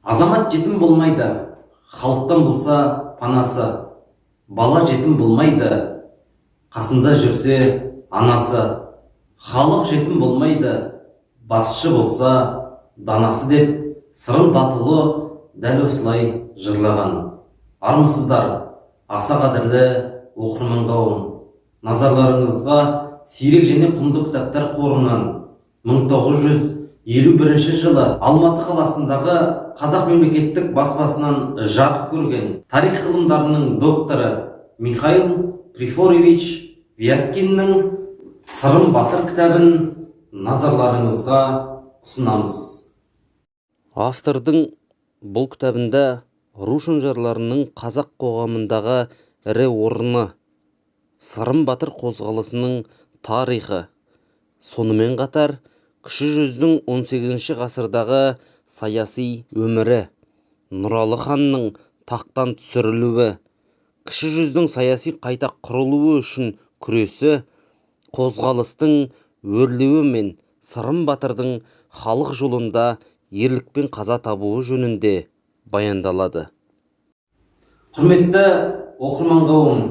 Азамат жетім болмайды, халықтан болса панасы. Бала жетім болмайды, қасында жүрсе анасы. Халық жетім болмайды, басшы болса данасы деп, сырым датылы дәл осылай жырлаған. Армысыздар, аса қадірлі оқырман қауым. Назарларыңызға сирек және құнды кітаптар қорынан 1951 жылы Алматы қаласындағы Қазақ мемлекеттік баспасынан жарық көрген тарих ғылымдарының докторы Михаил Трифорович Вяткиннің «Сырым батыр» кітабын назарларыңызға ұсынамыз. Автордың бұл кітабында Рушын жырларының қазақ қоғамындағы ірі орны, Сырым батыр қозғалысының тарихы, сонымен қатар кіші жүздің 18 ғасырдағы саяси өмірі, Нұралы ханның тақтан түсірілуі, кіші жүздің саяси қайта құрылуы үшін күресі, қозғалыстың өрлеуі мен Сырым батырдың халық жолында ерлікпен қаза табуы жөнінде баяндалады. Құрметті оқырман қауым,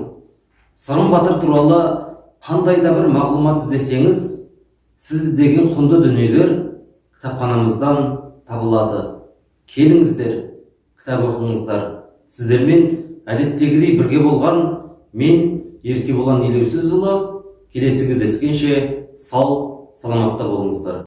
Сырым батыр туралы қандай да бір мағлұмат іздесеңіз, сіз іздеген құнды дүниелер кітапханамыздан табылады. Келіңіздер, кітап оқыңыздар. Сіздермен әдеттегідей бірге болған мен Еркебұлан Елеусізұлы. Келесі кездескенше сау, саламатта болыңыздар.